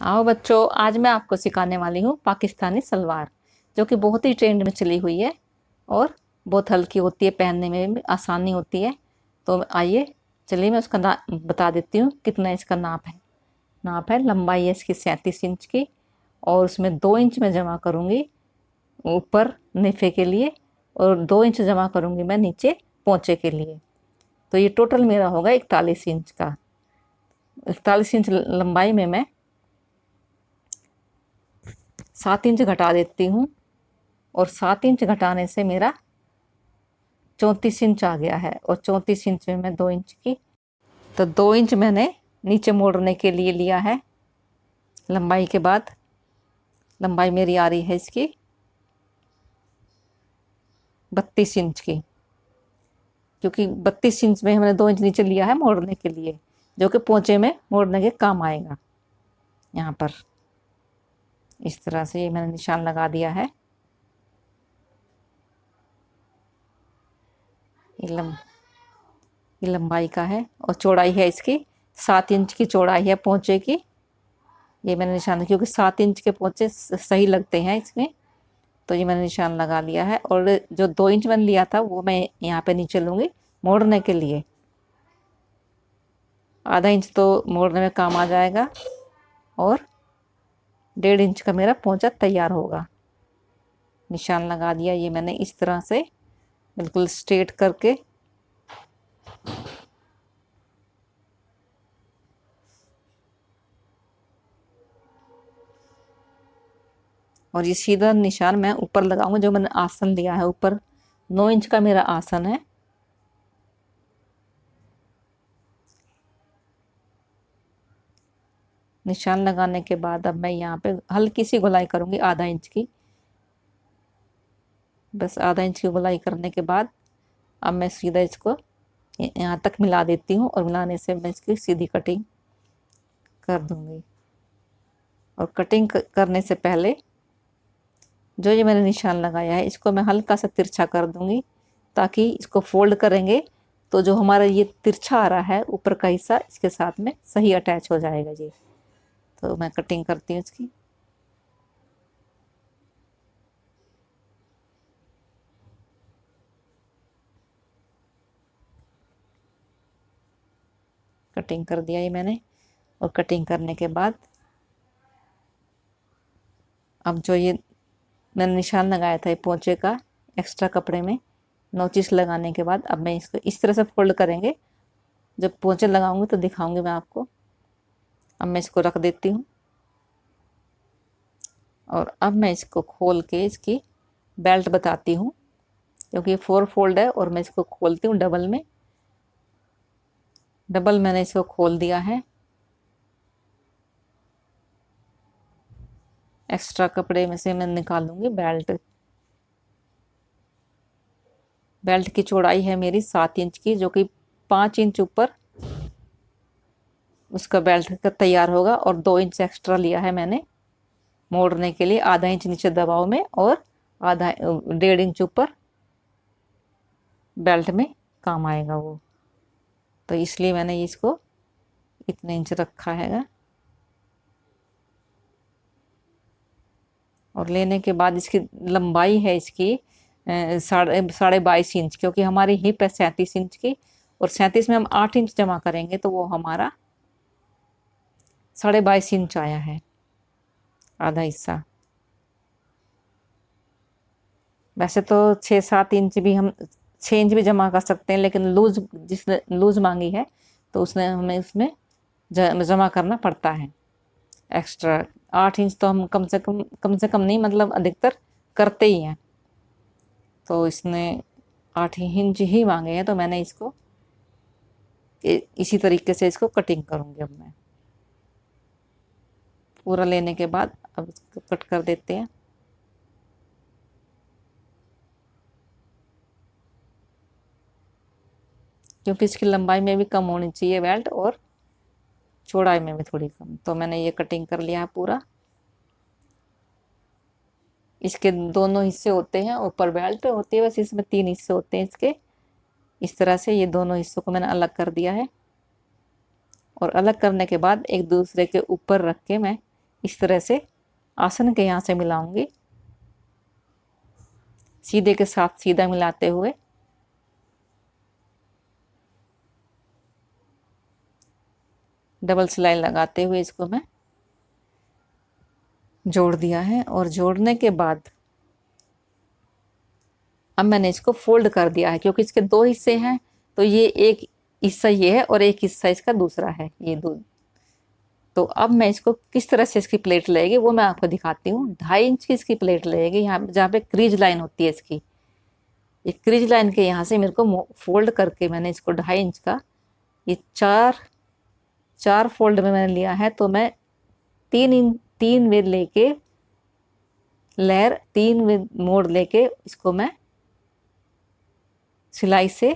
आओ बच्चों, आज मैं आपको सिखाने वाली हूँ पाकिस्तानी सलवार, जो कि बहुत ही ट्रेंड में चली हुई है और बहुत हल्की होती है, पहनने में भी आसानी होती है। तो आइए, चलिए मैं उसका बता देती हूँ कितना इसका नाप है। लंबाई है इसकी 37 इंच की, और उसमें 2 इंच मैं जमा करूँगी ऊपर नेफे के लिए, और 2 इंच जमा करूँगी मैं नीचे पोंचे के लिए। तो ये टोटल मेरा होगा 41 इंच का। 41 इंच लंबाई में मैं 7 इंच घटा देती हूँ, और 7 इंच घटाने से मेरा 34 इंच आ गया है। और 34 इंच में मैं 2 इंच की, तो 2 इंच मैंने नीचे मोड़ने के लिए लिया है। लंबाई के बाद लंबाई मेरी आ रही है इसकी 32 इंच की, क्योंकि 32 इंच में हमने 2 इंच नीचे लिया है मोड़ने के लिए, जो कि पोंचे में मोड़ने के काम आएगा। यहाँ पर इस तरह से ये मैंने निशान लगा दिया है। ये लंबाई का है, और चौड़ाई है इसकी 7 इंच की चौड़ाई है पोंचे की। ये मैंने निशान, क्योंकि 7 इंच के पोंचे सही लगते हैं इसमें, तो ये मैंने निशान लगा लिया है। और जो 2 इंच मैंने लिया था वो मैं यहाँ पे नीचे लूँगी मोड़ने के लिए। आधा इंच तो मोड़ने में काम आ जाएगा, और 1.5 इंच का मेरा पोंचा तैयार होगा। निशान लगा दिया ये मैंने इस तरह से बिल्कुल स्ट्रेट करके। और ये सीधा निशान मैं ऊपर लगाऊंगा, जो मैंने आसन लिया है ऊपर। 9 इंच का मेरा आसन है। निशान लगाने के बाद अब मैं यहाँ पे हल्की सी गोलाई करूँगी, आधा इंच की। बस आधा इंच की गोलाई करने के बाद अब मैं सीधा इसको यहाँ तक मिला देती हूँ, और मिलाने से मैं इसकी सीधी कटिंग कर दूँगी। और कटिंग करने से पहले जो ये मैंने निशान लगाया है इसको मैं हल्का सा तिरछा कर दूँगी, ताकि इसको फोल्ड करेंगे तो जो हमारा ये तिरछा आ रहा है ऊपर का हिस्सा इसके साथ में सही अटैच हो जाएगा ये। तो मैं कटिंग करती हूँ इसकी। कटिंग कर दिया ये मैंने। और कटिंग करने के बाद अब जो ये मैंने निशान लगाया था ये पोंचे का, एक्स्ट्रा कपड़े में नोचिस लगाने के बाद अब मैं इसको इस तरह से फोल्ड करेंगे। जब पोंचे लगाऊंगी तो दिखाऊंगी मैं आपको। अब मैं इसको रख देती हूँ, और अब मैं इसको खोल के इसकी बेल्ट बताती हूँ, क्योंकि ये 4 फोल्ड है। और मैं इसको खोलती हूँ डबल में। डबल मैंने इसको खोल दिया है। एक्स्ट्रा कपड़े में से मैं निकालूंगी बेल्ट। बेल्ट की चौड़ाई है मेरी 7 इंच की, जो कि 5 इंच ऊपर उसका बेल्ट का तैयार होगा। और 2 इंच एक्स्ट्रा लिया है मैंने मोड़ने के लिए, आधा इंच नीचे दबाव में और आधा 1.5 इंच ऊपर बेल्ट में काम आएगा वो। तो इसलिए मैंने इसको इतने इंच रखा है। और लेने के बाद इसकी लंबाई है इसकी 22.5 इंच, क्योंकि हमारी हिप है 37 इंच की, और 37 में हम 8 इंच जमा करेंगे तो वो हमारा 22.5 इंच आया है आधा हिस्सा। वैसे तो 6-7 इंच भी हम 6 इंच भी जमा कर सकते हैं, लेकिन जिसने लूज मांगी है तो उसने हमें उसमें जमा करना पड़ता है एक्स्ट्रा। 8 इंच तो हम कम से कम नहीं, मतलब अधिकतर करते ही हैं। तो इसने 8 इंच ही मांगे हैं, तो मैंने इसको इसी तरीके से इसको कटिंग करूँगी। अब मैं पूरा लेने के बाद अब इसको कट कर देते हैं। क्योंकि इसकी लंबाई में भी कम होनी चाहिए बेल्ट, और चौड़ाई में भी थोड़ी कम। तो मैंने ये कटिंग कर लिया है पूरा। इसके दोनों हिस्से होते हैं, ऊपर बेल्ट होती है, बस इसमें 3 हिस्से होते हैं इसके। इस तरह से ये दोनों हिस्सों को मैंने अलग कर दिया है। और अलग करने के बाद एक दूसरे के ऊपर रख के मैं इस तरह से आसन के यहाँ से मिलाऊंगी, सीधे के साथ सीधा मिलाते हुए। डबल सिलाई लगाते हुए इसको मैं जोड़ दिया है। और जोड़ने के बाद अब मैंने इसको फोल्ड कर दिया है, क्योंकि इसके दो हिस्से हैं, तो ये एक हिस्सा ये है और एक हिस्सा इसका दूसरा है, ये दो। तो अब मैं इसको किस तरह से इसकी प्लेट लगेगी वो मैं आपको दिखाती हूँ। 2.5 इंच की इसकी प्लेट लगेगी, यहाँ जहाँ पे क्रीज लाइन होती है इसकी, ये क्रीज लाइन के यहाँ से मेरे को फोल्ड करके मैंने इसको 2.5 इंच का ये चार फोल्ड में मैंने लिया है। तो मैं 3 वे लेके लेयर 3 वे मोड़ लेके इसको मैं सिलाई से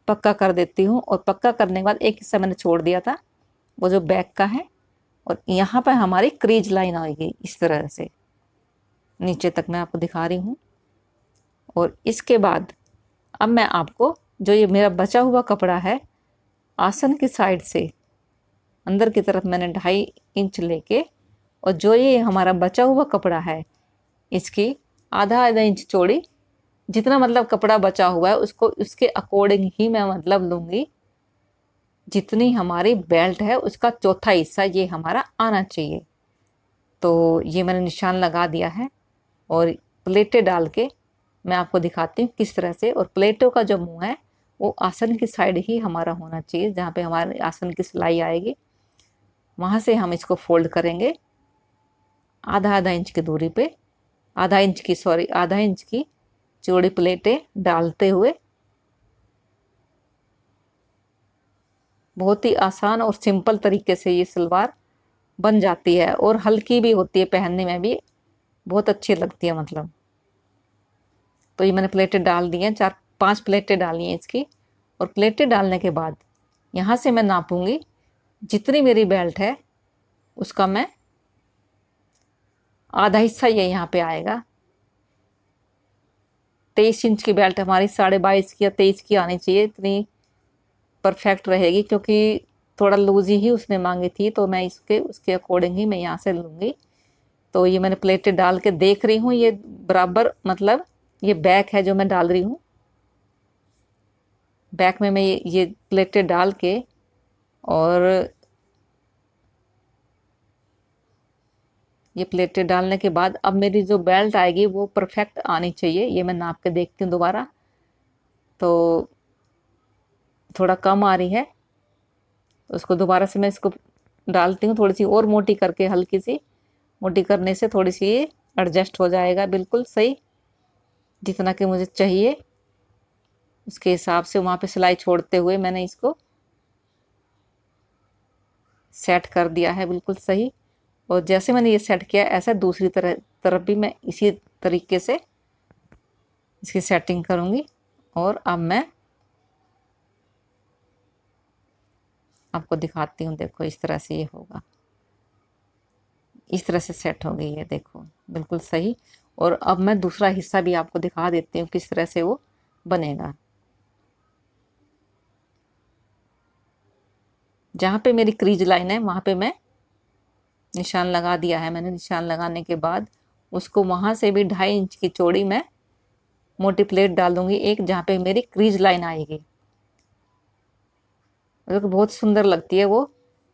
पक्का कर देती हूँ। और पक्का करने के बाद एक हिस्सा मैंने छोड़ दिया था, वो जो बैक का है, और यहाँ पर हमारी क्रीज लाइन आएगी इस तरह से नीचे तक मैं आपको दिखा रही हूँ। और इसके बाद अब मैं आपको जो ये मेरा बचा हुआ कपड़ा है, आसन की साइड से अंदर की तरफ मैंने 2.5 इंच लेके, और जो ये हमारा बचा हुआ कपड़ा है इसकी आधा इंच चौड़ी, जितना मतलब कपड़ा बचा हुआ है उसको उसके अकॉर्डिंग ही मैं मतलब लूँगी। जितनी हमारी बेल्ट है उसका चौथा हिस्सा ये हमारा आना चाहिए। तो ये मैंने निशान लगा दिया है और प्लेटें डाल के मैं आपको दिखाती हूँ किस तरह से। और प्लेटों का जो मुंह है वो आसन की साइड ही हमारा होना चाहिए, जहाँ पे हमारे आसन की सिलाई आएगी वहाँ से हम इसको फोल्ड करेंगे आधा इंच की दूरी पे, आधा इंच की चौड़ी प्लेटें डालते हुए। बहुत ही आसान और सिंपल तरीके से ये सलवार बन जाती है, और हल्की भी होती है, पहनने में भी बहुत अच्छी लगती है मतलब। तो ये मैंने प्लेटें डाल दी हैं, 4-5 प्लेटें डाली हैं इसकी। और प्लेटें डालने के बाद यहाँ से मैं नापूंगी, जितनी मेरी बेल्ट है उसका मैं आधा हिस्सा ये यहाँ पे आएगा। 23 इंच की बेल्ट हमारी 22.5 की या 23 की आनी चाहिए, इतनी परफेक्ट रहेगी, क्योंकि थोड़ा लूज ही उसने मांगी थी, तो मैं उसके अकॉर्डिंग ही मैं यहाँ से लूँगी। तो ये मैंने प्लेटें डाल के देख रही हूँ, ये बराबर मतलब ये बैक है जो मैं डाल रही हूँ, बैक में मैं ये प्लेटें डाल के, और ये प्लेटें डालने के बाद अब मेरी जो बेल्ट आएगी वो परफेक्ट आनी चाहिए। ये मैं नाप के देखती हूँ दोबारा, तो थोड़ा कम आ रही है, तो उसको दोबारा से मैं इसको डालती हूँ, थोड़ी सी और मोटी करके, हल्की सी मोटी करने से थोड़ी सी एडजस्ट हो जाएगा बिल्कुल सही, जितना कि मुझे चाहिए उसके हिसाब से। वहाँ पे सिलाई छोड़ते हुए मैंने इसको सेट कर दिया है बिल्कुल सही। और जैसे मैंने ये सेट किया ऐसा दूसरी तरफ भी मैं इसी तरीके से इसकी सेटिंग करूँगी। और अब मैं आपको दिखाती हूँ, देखो इस तरह से ये होगा, इस तरह से सेट हो गई है, देखो बिल्कुल सही। और अब मैं दूसरा हिस्सा भी आपको दिखा देती हूँ किस तरह से वो बनेगा। जहाँ पे मेरी क्रीज लाइन है वहाँ पे मैं निशान लगा दिया है मैंने। निशान लगाने के बाद उसको वहाँ से भी 2.5 इंच की चौड़ी मैं मोटी प्लेट डाल दूंगी एक, जहाँ पे मेरी क्रीज लाइन आएगी, तो बहुत सुंदर लगती है वो,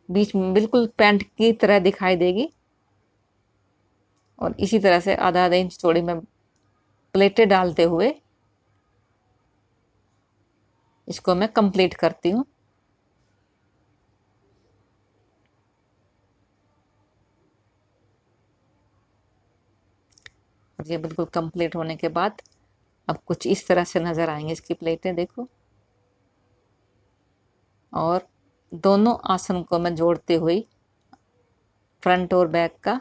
बीच में बिल्कुल पैंट की तरह दिखाई देगी। और इसी तरह से आधा इंच चौड़ी में प्लेटें डालते हुए इसको मैं कंप्लीट करती हूँ। और ये बिल्कुल कंप्लीट होने के बाद अब कुछ इस तरह से नज़र आएंगे इसकी प्लेटें, देखो। और दोनों आसन को मैं जोड़ते हुए फ्रंट और बैक का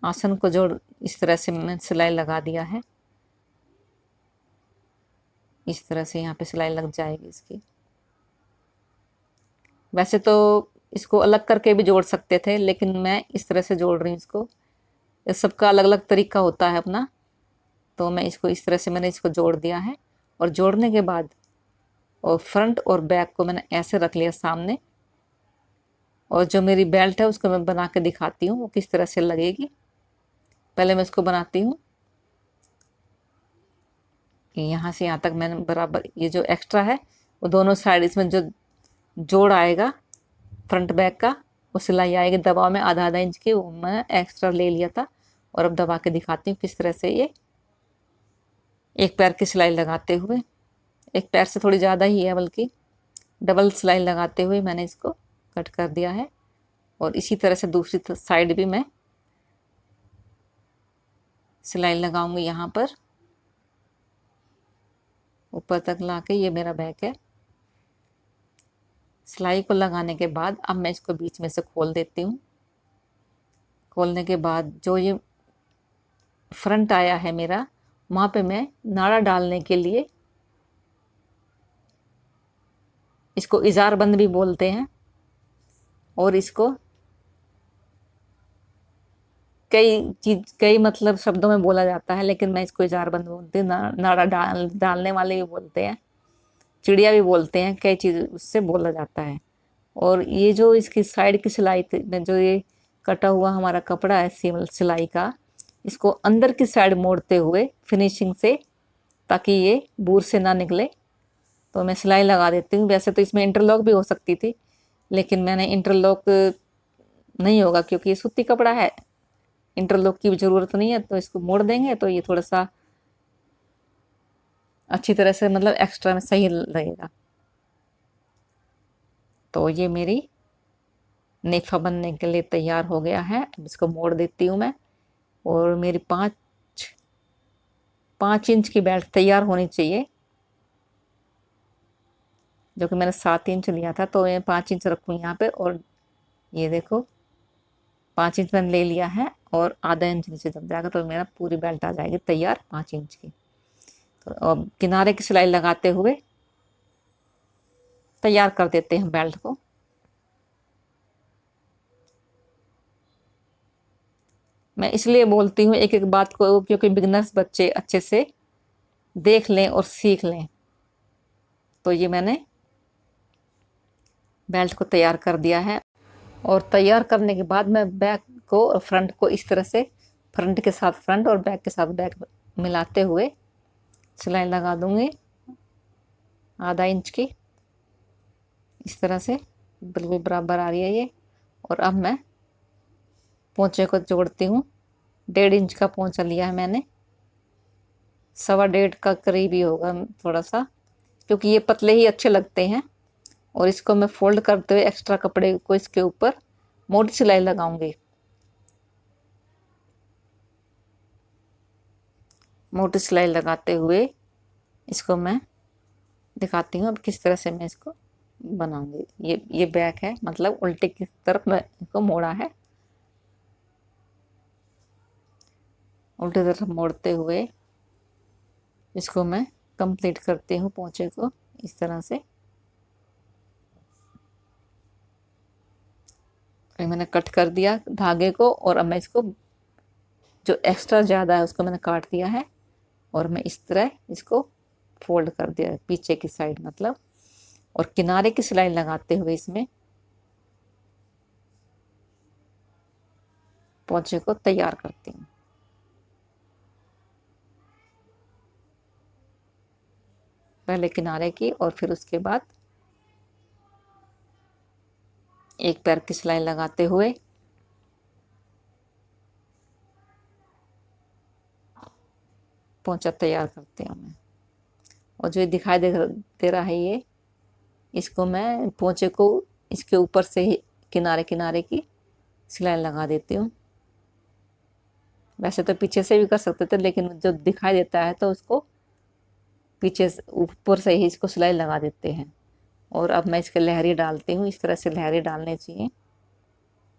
आसन को जोड़ इस तरह से मैं सिलाई लगा दिया है, इस तरह से यहाँ पे सिलाई लग जाएगी इसकी। वैसे तो इसको अलग करके भी जोड़ सकते थे, लेकिन मैं इस तरह से जोड़ रही हूँ इसको, सबका अलग अलग तरीका होता है अपना। तो मैं इसको इस तरह से मैंने इसको जोड़ दिया है। और जोड़ने के बाद और फ्रंट और बैक को मैंने ऐसे रख लिया सामने, और जो मेरी बेल्ट है उसको मैं बना के दिखाती हूँ वो किस तरह से लगेगी। पहले मैं इसको बनाती हूँ कि यहाँ से यहाँ तक मैंने बराबर, ये जो एक्स्ट्रा है वो दोनों साइड, इसमें जो जोड़ आएगा फ्रंट बैक का, वो सिलाई आएगी दबाव में आधा आधा इंच की, वो मैं एक्स्ट्रा ले लिया था। और अब दबा के दिखाती हूँ किस तरह से ये एक पैर की सिलाई लगाते हुए, एक पैर से थोड़ी ज़्यादा ही है बल्कि डबल सिलाई लगाते हुए मैंने इसको कट कर दिया है। और इसी तरह से दूसरी साइड भी मैं सिलाई लगाऊंगी यहाँ पर ऊपर तक लाके। ये मेरा बैक है। सिलाई को लगाने के बाद अब मैं इसको बीच में से खोल देती हूँ। खोलने के बाद जो ये फ्रंट आया है मेरा, वहाँ पे मैं नाड़ा डालने के लिए, इसको इजार बंद भी बोलते हैं और इसको कई मतलब शब्दों में बोला जाता है, लेकिन मैं इसको इजार बंद बोलती हूँ। नाड़ा डालने वाले भी बोलते हैं, चिड़िया भी बोलते हैं, कई चीज़ उससे बोला जाता है। और ये जो इसकी साइड की सिलाई में जो ये कटा हुआ हमारा कपड़ा है सिलाई का, इसको अंदर की साइड मोड़ते हुए फिनिशिंग से, ताकि ये बूर से ना निकले, तो मैं सिलाई लगा देती हूँ। वैसे तो इसमें इंटरलॉक भी हो सकती थी, लेकिन मैंने इंटरलॉक नहीं होगा क्योंकि ये सूती कपड़ा है, इंटरलॉक की भी ज़रूरत नहीं है। तो इसको मोड़ देंगे तो ये थोड़ा सा अच्छी तरह से मतलब एक्स्ट्रा में सही लगेगा। तो ये मेरी नेफा बनने के लिए तैयार हो गया है। अब इसको मोड़ देती हूँ मैं। और मेरी 5 इंच की बेल्ट तैयार होनी चाहिए, जो कि मैंने 7 इंच लिया था, तो मैं 5 इंच रखूँ यहाँ पे। और ये देखो 5 इंच मैंने ले लिया है और आधा इंच नीचे जब जाएगा तो मेरा पूरी बेल्ट आ जाएगी तैयार 5 इंच की। तो अब किनारे की सिलाई लगाते हुए तैयार कर देते हैं बेल्ट को। मैं इसलिए बोलती हूँ एक एक बात को, क्योंकि बिगनर्स बच्चे अच्छे से देख लें और सीख लें। तो ये मैंने बेल्ट को तैयार कर दिया है। और तैयार करने के बाद मैं बैक को और फ्रंट को इस तरह से, फ्रंट के साथ फ्रंट और बैक के साथ बैक मिलाते हुए सिलाई लगा दूंगी आधा इंच की। इस तरह से बिल्कुल बराबर आ रही है ये। और अब मैं पोंचे को जोड़ती हूँ। 1.5 इंच का पोंचा लिया है मैंने, 1.25 का करीब ही होगा थोड़ा सा, क्योंकि ये पतले ही अच्छे लगते हैं। और इसको मैं फोल्ड करते हुए एक्स्ट्रा कपड़े को इसके ऊपर मोटी सिलाई लगाऊंगी। मोटी सिलाई लगाते हुए इसको मैं दिखाती हूँ अब किस तरह से मैं इसको बनाऊंगी। ये बैक है, मतलब उल्टे की तरफ मैं इसको मोड़ा है। उल्टी तरफ मोड़ते हुए इसको मैं कंप्लीट करती हूँ पोंचे को इस तरह से। मैंने कट कर दिया धागे को, और अब मैं इसको जो एक्स्ट्रा ज़्यादा है उसको मैंने काट दिया है और मैं इस तरह इसको फोल्ड कर दिया पीछे की साइड मतलब। और किनारे की सिलाई लगाते हुए इसमें पोंचे को तैयार करती हूँ। पहले किनारे की और फिर उसके बाद एक पैर की सिलाई लगाते हुए पोंचा तैयार करती हूँ मैं। और जो दिखाई दे रहा है ये, इसको मैं पोंचे को इसके ऊपर से ही किनारे किनारे की सिलाई लगा देती हूँ। वैसे तो पीछे से भी कर सकते थे, लेकिन जो दिखाई देता है तो उसको पीछे ऊपर से ही इसको सिलाई लगा देते हैं। और अब मैं इसके लहरी डालती हूँ। इस तरह से लहरी डालने चाहिए,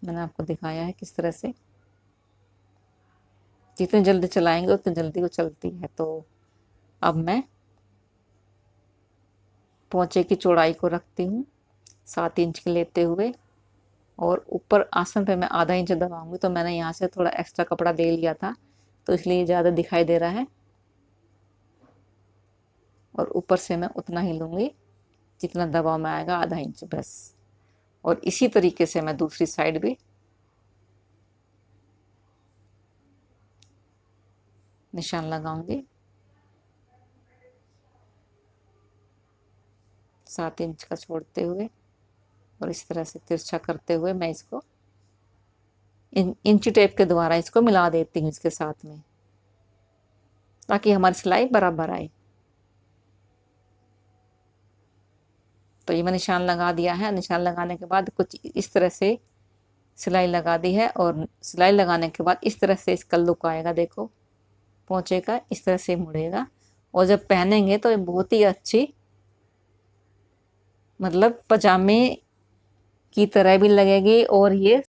मैंने आपको दिखाया है किस तरह से। जितनी जल्दी चलाएंगे उतनी जल्दी वो चलती है। तो अब मैं पोंचे की चौड़ाई को रखती हूँ 7 इंच की लेते हुए, और ऊपर आसन पे मैं आधा इंच दबाऊंगी। तो मैंने यहाँ से थोड़ा एक्स्ट्रा कपड़ा ले लिया था, तो इसलिए ज़्यादा दिखाई दे रहा है। और ऊपर से मैं उतना ही लूँगी जितना दबाव में आएगा, आधा इंच बस। और इसी तरीके से मैं दूसरी साइड भी निशान लगाऊंगी। 7 इंच का छोड़ते हुए और इस तरह से तिरछा करते हुए मैं इसको इंची टेप के द्वारा इसको मिला देती हूँ इसके साथ में, ताकि हमारी सिलाई बराबर आए। तो ये मैं निशान लगा दिया है। निशान लगाने के बाद कुछ इस तरह से सिलाई लगा दी है और सिलाई लगाने के बाद इस तरह से इसका लुक आएगा। देखो पोंचे का इस तरह से मुड़ेगा और जब पहनेंगे तो ये बहुत ही अच्छी मतलब पजामे की तरह भी लगेगी और ये